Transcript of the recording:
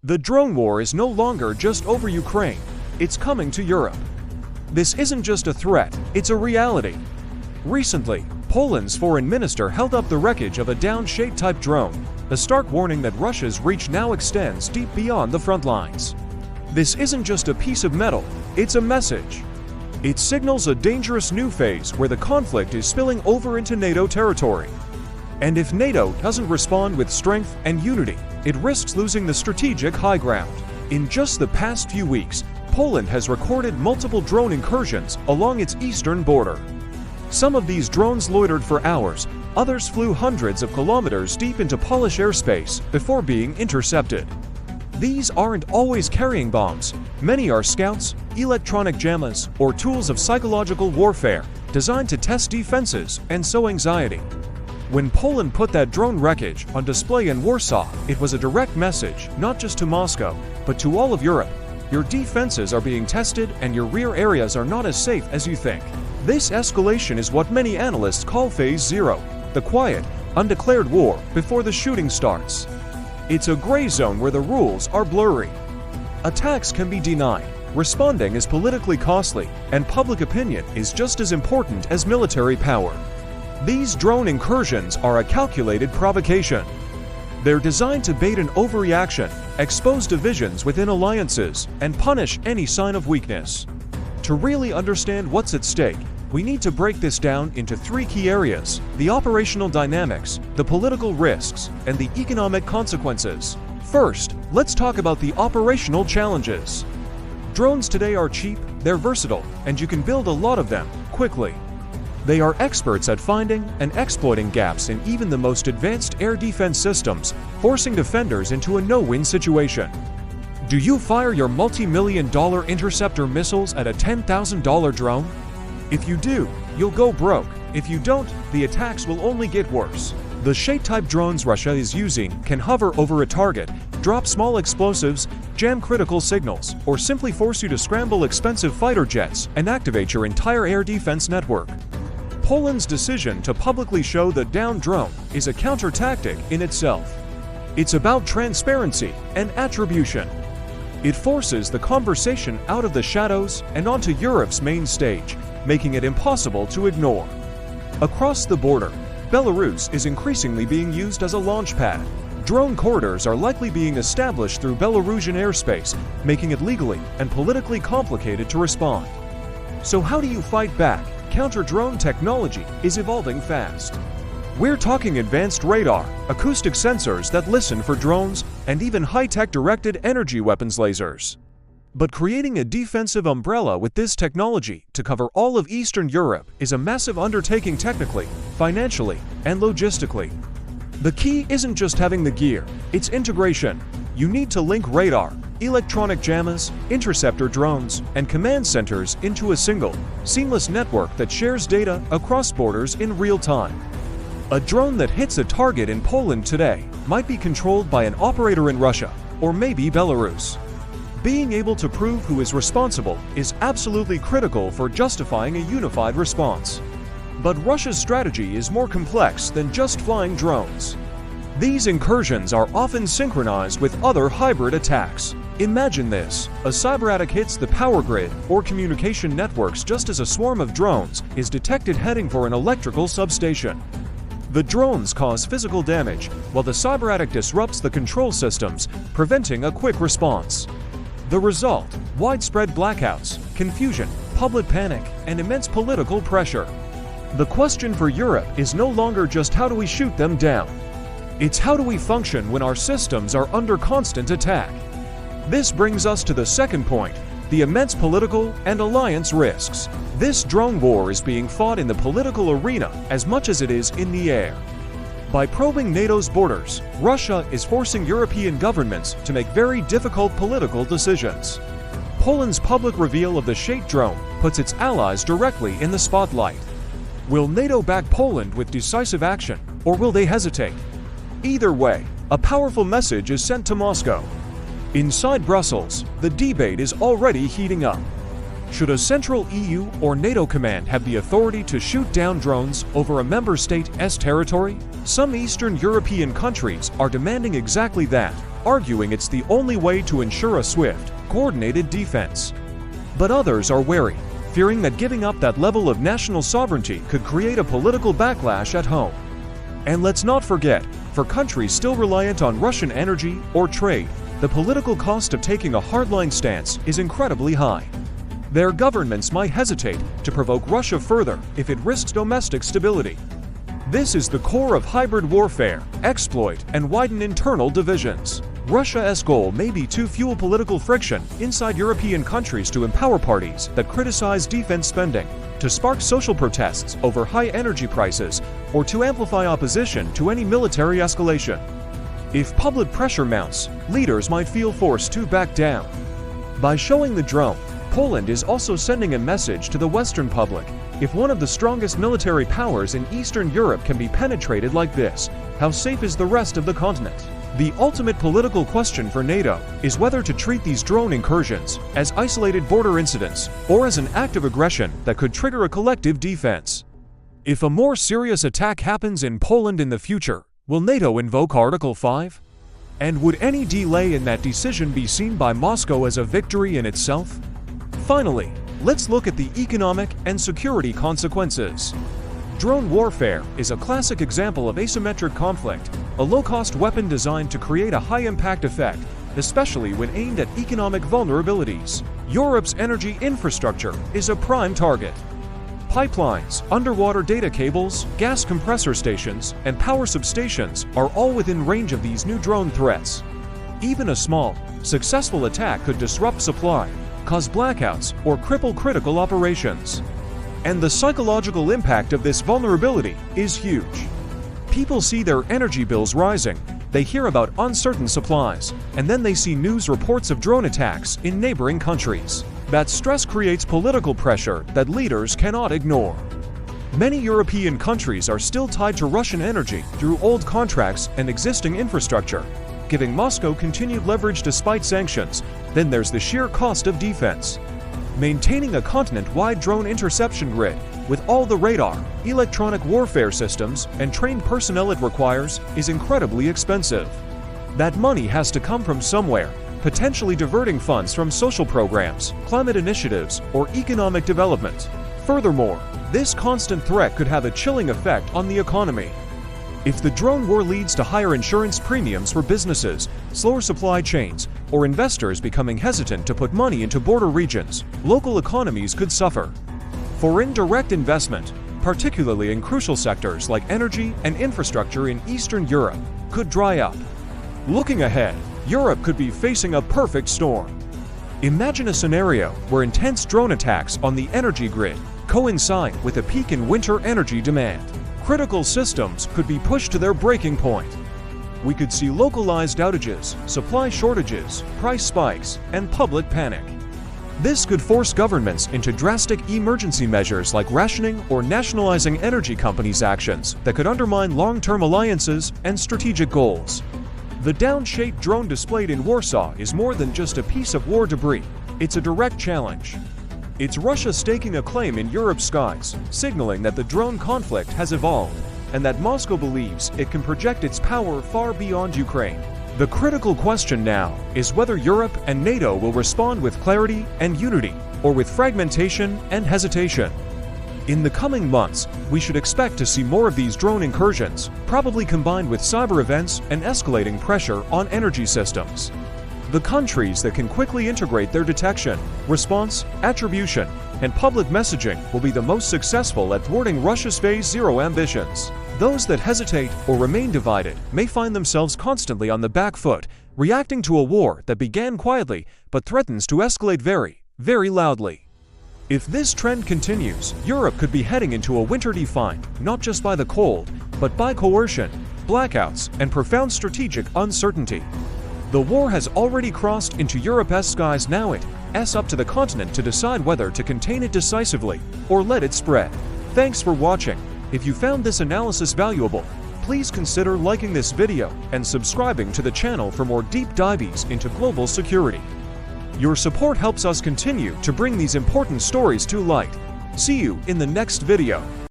The drone war is no longer just over Ukraine, it's coming to Europe. This isn't just a threat, it's a reality. Recently, Poland's foreign minister held up the wreckage of a downed Shahed-type drone, a stark warning that Russia's reach now extends deep beyond the front lines. This isn't just a piece of metal, it's a message. It signals a dangerous new phase where the conflict is spilling over into NATO territory. And if NATO doesn't respond with strength and unity, it risks losing the strategic high ground. In just the past few weeks, Poland has recorded multiple drone incursions along its eastern border. Some of these drones loitered for hours, others flew hundreds of kilometers deep into Polish airspace before being intercepted. These aren't always carrying bombs. Many are scouts, electronic jammers, or tools of psychological warfare designed to test defenses and sow anxiety. When Poland put that drone wreckage on display in Warsaw, it was a direct message, not just to Moscow, but to all of Europe. Your defenses are being tested and your rear areas are not as safe as you think. This escalation is what many analysts call Phase Zero, the quiet, undeclared war before the shooting starts. It's a gray zone where the rules are blurry. Attacks can be denied, responding is politically costly, and public opinion is just as important as military power. These drone incursions are a calculated provocation. They're designed to bait an overreaction, expose divisions within alliances, and punish any sign of weakness. To really understand what's at stake, we need to break this down into three key areas: the operational dynamics, the political risks, and the economic consequences. First, let's talk about the operational challenges. Drones today are cheap, they're versatile, and you can build a lot of them quickly. They are experts at finding and exploiting gaps in even the most advanced air defense systems, forcing defenders into a no-win situation. Do you fire your multi-million-dollar interceptor missiles at a $10,000 drone? If you do, you'll go broke. If you don't, the attacks will only get worse. The Shahed-type drones Russia is using can hover over a target, drop small explosives, jam critical signals, or simply force you to scramble expensive fighter jets and activate your entire air defense network. Poland's decision to publicly show the downed drone is a counter-tactic in itself. It's about transparency and attribution. It forces the conversation out of the shadows and onto Europe's main stage, making it impossible to ignore. Across the border, Belarus is increasingly being used as a launchpad. Drone corridors are likely being established through Belarusian airspace, making it legally and politically complicated to respond. So how do you fight back? Counter-drone technology is evolving fast. We're talking advanced radar, acoustic sensors that listen for drones, and even high-tech directed energy weapons lasers. But creating a defensive umbrella with this technology to cover all of Eastern Europe is a massive undertaking technically, financially, and logistically. The key isn't just having the gear, it's integration. You need to link radar, electronic jammers, interceptor drones, and command centers into a single, seamless network that shares data across borders in real time. A drone that hits a target in Poland today might be controlled by an operator in Russia, or maybe Belarus. Being able to prove who is responsible is absolutely critical for justifying a unified response. But Russia's strategy is more complex than just flying drones. These incursions are often synchronized with other hybrid attacks. Imagine this: a cyberattack hits the power grid or communication networks just as a swarm of drones is detected heading for an electrical substation. The drones cause physical damage, while the cyberattack disrupts the control systems, preventing a quick response. The result: widespread blackouts, confusion, public panic, and immense political pressure. The question for Europe is no longer just how do we shoot them down. It's how do we function when our systems are under constant attack. This brings us to the second point, the immense political and alliance risks. This drone war is being fought in the political arena as much as it is in the air. By probing NATO's borders, Russia is forcing European governments to make very difficult political decisions. Poland's public reveal of the Shahed drone puts its allies directly in the spotlight. Will NATO back Poland with decisive action, or will they hesitate? Either way, a powerful message is sent to Moscow. Inside Brussels, the debate is already heating up. Should a central EU or NATO command have the authority to shoot down drones over a member state's territory? Some Eastern European countries are demanding exactly that, arguing it's the only way to ensure a swift, coordinated defense. But others are wary, fearing that giving up that level of national sovereignty could create a political backlash at home. And let's not forget, for countries still reliant on Russian energy or trade, the political cost of taking a hardline stance is incredibly high. Their governments might hesitate to provoke Russia further if it risks domestic stability. This is the core of hybrid warfare: exploit and widen internal divisions. Russia's goal may be to fuel political friction inside European countries, to empower parties that criticize defense spending, to spark social protests over high energy prices, or to amplify opposition to any military escalation. If public pressure mounts, leaders might feel forced to back down. By showing the drone, Poland is also sending a message to the Western public. If one of the strongest military powers in Eastern Europe can be penetrated like this, how safe is the rest of the continent? The ultimate political question for NATO is whether to treat these drone incursions as isolated border incidents or as an act of aggression that could trigger a collective defense. If a more serious attack happens in Poland in the future, will NATO invoke Article 5? And would any delay in that decision be seen by Moscow as a victory in itself? Finally, let's look at the economic and security consequences. Drone warfare is a classic example of asymmetric conflict, a low-cost weapon designed to create a high-impact effect, especially when aimed at economic vulnerabilities. Europe's energy infrastructure is a prime target. Pipelines, underwater data cables, gas compressor stations, and power substations are all within range of these new drone threats. Even a small, successful attack could disrupt supply, cause blackouts, or cripple critical operations. And the psychological impact of this vulnerability is huge. People see their energy bills rising, they hear about uncertain supplies, and then they see news reports of drone attacks in neighboring countries. That stress creates political pressure that leaders cannot ignore. Many European countries are still tied to Russian energy through old contracts and existing infrastructure, giving Moscow continued leverage despite sanctions. Then there's the sheer cost of defense. Maintaining a continent-wide drone interception grid with all the radar, electronic warfare systems, and trained personnel it requires is incredibly expensive. That money has to come from somewhere, potentially diverting funds from social programs, climate initiatives, or economic development. Furthermore, this constant threat could have a chilling effect on the economy. If the drone war leads to higher insurance premiums for businesses, slower supply chains, or investors becoming hesitant to put money into border regions, local economies could suffer. For indirect investment, particularly in crucial sectors like energy and infrastructure in Eastern Europe, could dry up. Looking ahead, Europe could be facing a perfect storm. Imagine a scenario where intense drone attacks on the energy grid coincide with a peak in winter energy demand. Critical systems could be pushed to their breaking point. We could see localized outages, supply shortages, price spikes, and public panic. This could force governments into drastic emergency measures like rationing or nationalizing energy companies' actions that could undermine long-term alliances and strategic goals. The down-shaped drone displayed in Warsaw is more than just a piece of war debris. It's a direct challenge. It's Russia staking a claim in Europe's skies, signaling that the drone conflict has evolved, and that Moscow believes it can project its power far beyond Ukraine. The critical question now is whether Europe and NATO will respond with clarity and unity, or with fragmentation and hesitation. In the coming months, we should expect to see more of these drone incursions, probably combined with cyber events and escalating pressure on energy systems. The countries that can quickly integrate their detection, response, attribution, and public messaging will be the most successful at thwarting Russia's Phase Zero ambitions. Those that hesitate or remain divided may find themselves constantly on the back foot, reacting to a war that began quietly but threatens to escalate very, very loudly. If this trend continues, Europe could be heading into a winter defined not just by the cold, but by coercion, blackouts, and profound strategic uncertainty. The war has already crossed into Europe's skies. Now it's up to the continent to decide whether to contain it decisively or let it spread. Thanks for watching. If you found this analysis valuable, please consider liking this video and subscribing to the channel for more deep dives into global security. Your support helps us continue to bring these important stories to light. See you in the next video.